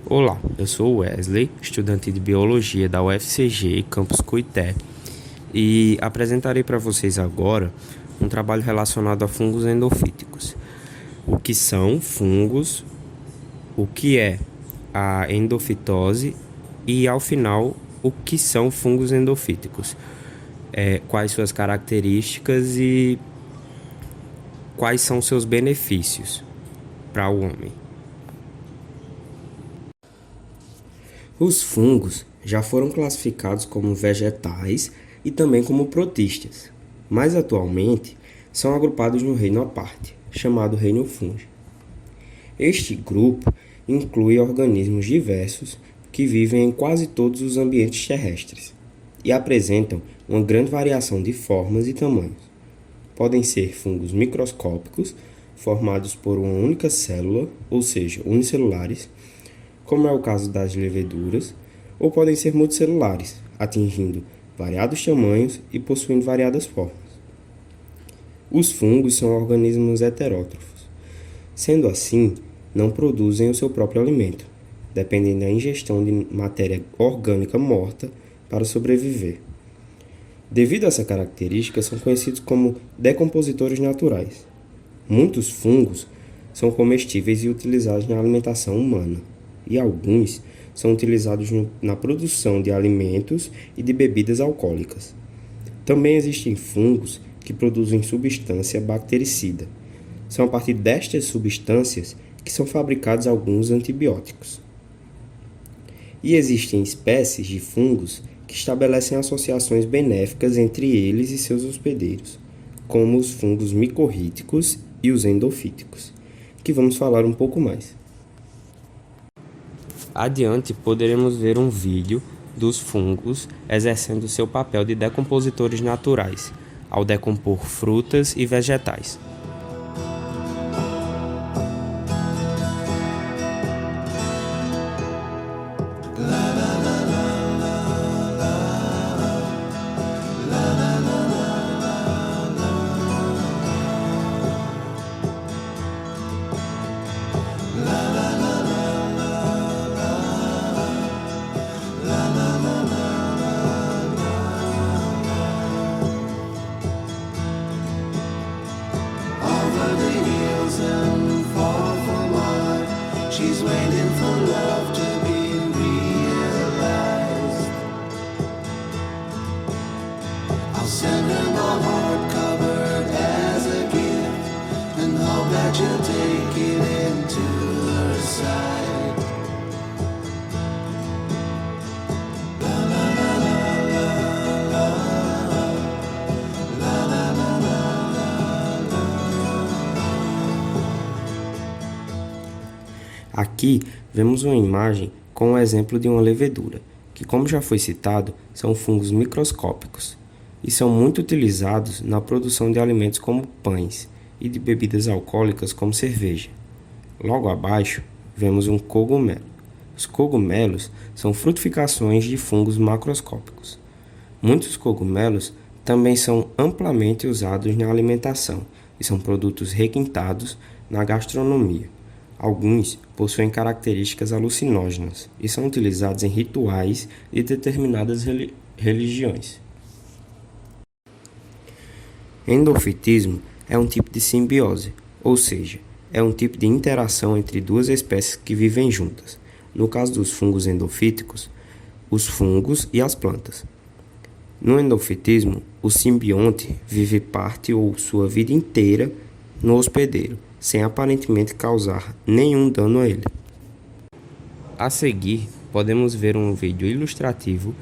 Olá, eu sou Wesley, estudante de Biologia da UFCG, Campus Cuité, e apresentarei para vocês agora um trabalho relacionado a fungos endofíticos. O que são fungos, o que é a endofitose e, ao final, o que são fungos endofíticos. Quais suas características e quais são seus benefícios para o homem. Os fungos já foram classificados como vegetais e também como protistas, mas atualmente são agrupados no reino à parte, chamado reino fungi. Este grupo inclui organismos diversos que vivem em quase todos os ambientes terrestres e apresentam uma grande variação de formas e tamanhos. Podem ser fungos microscópicos, formados por uma única célula, ou seja, unicelulares, como é o caso das leveduras, ou podem ser multicelulares, atingindo variados tamanhos e possuindo variadas formas. Os fungos são organismos heterótrofos. Sendo assim, não produzem o seu próprio alimento, dependem da ingestão de matéria orgânica morta para sobreviver. Devido a essa característica, são conhecidos como decompositores naturais. Muitos fungos são comestíveis e utilizados na alimentação humana, e alguns são utilizados na produção de alimentos e de bebidas alcoólicas. Também existem fungos que produzem substância bactericida. São a partir destas substâncias que são fabricados alguns antibióticos. E existem espécies de fungos que estabelecem associações benéficas entre eles e seus hospedeiros, como os fungos micorríticos e os endofíticos, que vamos falar um pouco mais. Adiante, poderemos ver um vídeo dos fungos exercendo seu papel de decompositores naturais, ao decompor frutas e vegetais. And fall for what she's waiting for love to be realized. I'll send her my heart covered as a gift and hope that you'll take it into her side. La la la la la la la la la la. Aqui vemos uma imagem com o exemplo de uma levedura, que, como já foi citado, são fungos microscópicos e são muito utilizados na produção de alimentos como pães e de bebidas alcoólicas como cerveja. Logo abaixo, vemos um cogumelo. Os cogumelos são frutificações de fungos macroscópicos. Muitos cogumelos também são amplamente usados na alimentação e são produtos requintados na gastronomia. Alguns possuem características alucinógenas e são utilizados em rituais de determinadas religiões. Endofitismo é um tipo de simbiose, ou seja, é um tipo de interação entre duas espécies que vivem juntas. No caso dos fungos endofíticos, os fungos e as plantas. No endofitismo, o simbionte vive parte ou sua vida inteira no hospedeiro, sem aparentemente causar nenhum dano a ele. A seguir, podemos ver um vídeo ilustrativo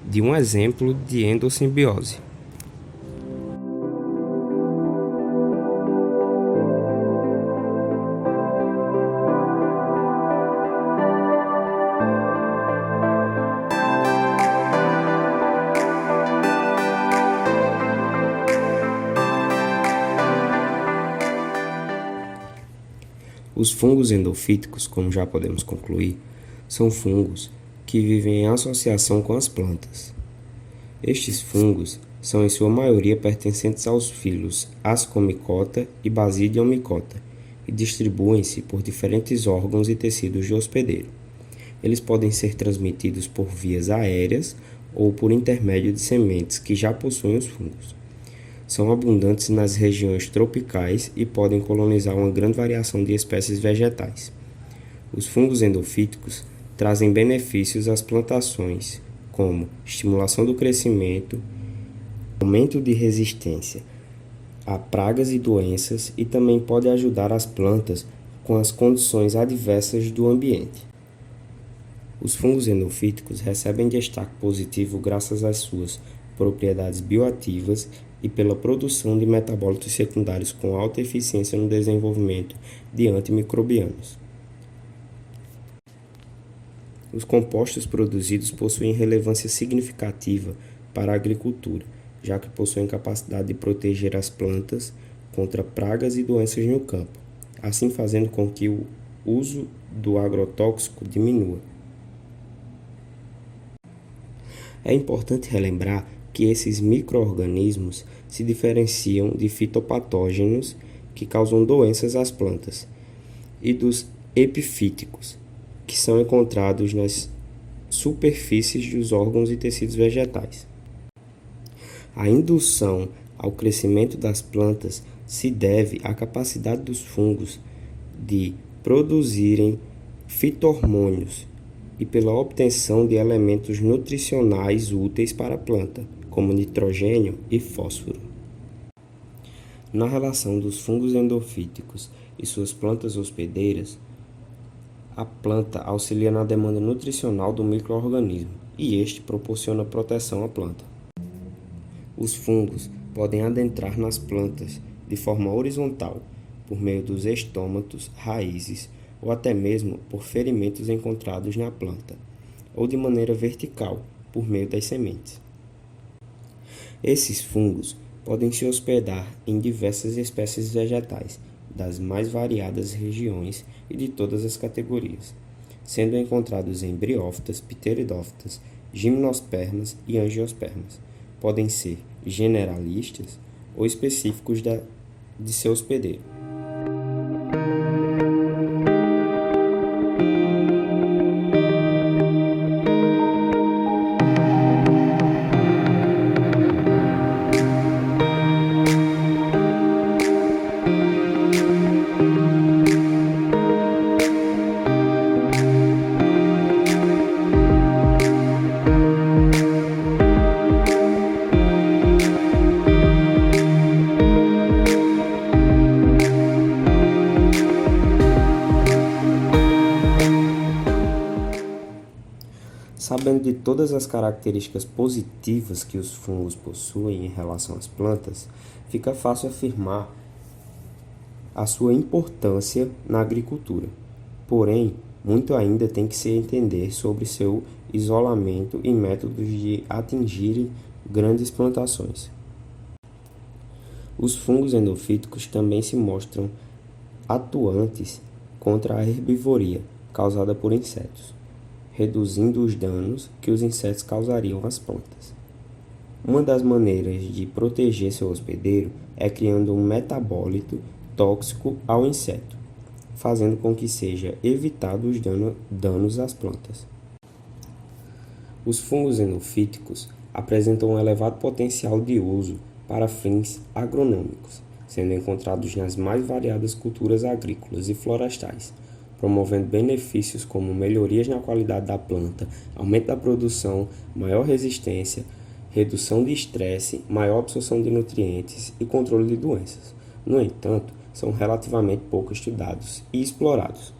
de um exemplo de endossimbiose. Os fungos endofíticos, como já podemos concluir, são fungos que vivem em associação com as plantas. Estes fungos são em sua maioria pertencentes aos filos Ascomycota e Basidiomycota e distribuem-se por diferentes órgãos e tecidos de hospedeiro. Eles podem ser transmitidos por vias aéreas ou por intermédio de sementes que já possuem os fungos. São abundantes nas regiões tropicais e podem colonizar uma grande variação de espécies vegetais. Os fungos endofíticos trazem benefícios às plantações, como estimulação do crescimento, aumento de resistência a pragas e doenças e também pode ajudar as plantas com as condições adversas do ambiente. Os fungos endofíticos recebem destaque positivo graças às suas propriedades bioativas e pela produção de metabólitos secundários com alta eficiência no desenvolvimento de antimicrobianos. Os compostos produzidos possuem relevância significativa para a agricultura, já que possuem capacidade de proteger as plantas contra pragas e doenças no campo, assim fazendo com que o uso do agrotóxico diminua. É importante relembrar que esses micro-organismos se diferenciam de fitopatógenos que causam doenças às plantas e dos epifíticos, que são encontrados nas superfícies dos órgãos e tecidos vegetais. A indução ao crescimento das plantas se deve à capacidade dos fungos de produzirem fito-hormônios e pela obtenção de elementos nutricionais úteis para a planta, como nitrogênio e fósforo. Na relação dos fungos endofíticos e suas plantas hospedeiras, a planta auxilia na demanda nutricional do micro-organismo e este proporciona proteção à planta. Os fungos podem adentrar nas plantas de forma horizontal, por meio dos estômatos, raízes ou até mesmo por ferimentos encontrados na planta, ou de maneira vertical, por meio das sementes. Esses fungos podem se hospedar em diversas espécies vegetais, das mais variadas regiões e de todas as categorias, sendo encontrados em briófitas, pteridófitas, gimnospermas e angiospermas. Podem ser generalistas ou específicos de seu hospedeiro. Sabendo de todas as características positivas que os fungos possuem em relação às plantas, fica fácil afirmar a sua importância na agricultura. Porém, muito ainda tem que se entender sobre seu isolamento e métodos de atingirem grandes plantações. Os fungos endofíticos também se mostram atuantes contra a herbivoria causada por insetos, reduzindo os danos que os insetos causariam às plantas. Uma das maneiras de proteger seu hospedeiro é criando um metabólito tóxico ao inseto, fazendo com que seja evitado os danos às plantas. Os fungos endofíticos apresentam um elevado potencial de uso para fins agronômicos, sendo encontrados nas mais variadas culturas agrícolas e florestais, promovendo benefícios como melhorias na qualidade da planta, aumento da produção, maior resistência, redução de estresse, maior absorção de nutrientes e controle de doenças. No entanto, são relativamente pouco estudados e explorados.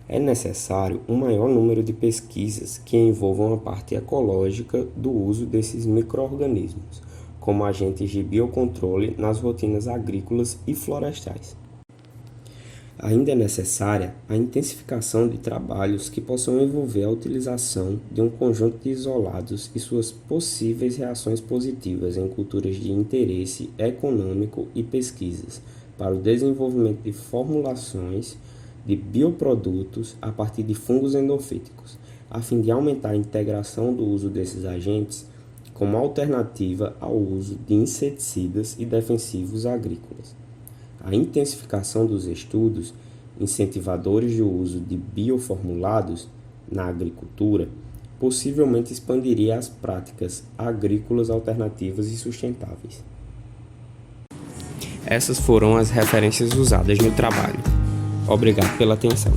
É necessário um maior número de pesquisas que envolvam a parte ecológica do uso desses micro-organismos, como agentes de biocontrole nas rotinas agrícolas e florestais. Ainda é necessária a intensificação de trabalhos que possam envolver a utilização de um conjunto de isolados e suas possíveis reações positivas em culturas de interesse econômico e pesquisas para o desenvolvimento de formulações de bioprodutos a partir de fungos endofíticos, a fim de aumentar a integração do uso desses agentes como alternativa ao uso de inseticidas e defensivos agrícolas. A intensificação dos estudos incentivadores do uso de bioformulados na agricultura, possivelmente expandiria as práticas agrícolas alternativas e sustentáveis. Essas foram as referências usadas no trabalho. Obrigado pela atenção.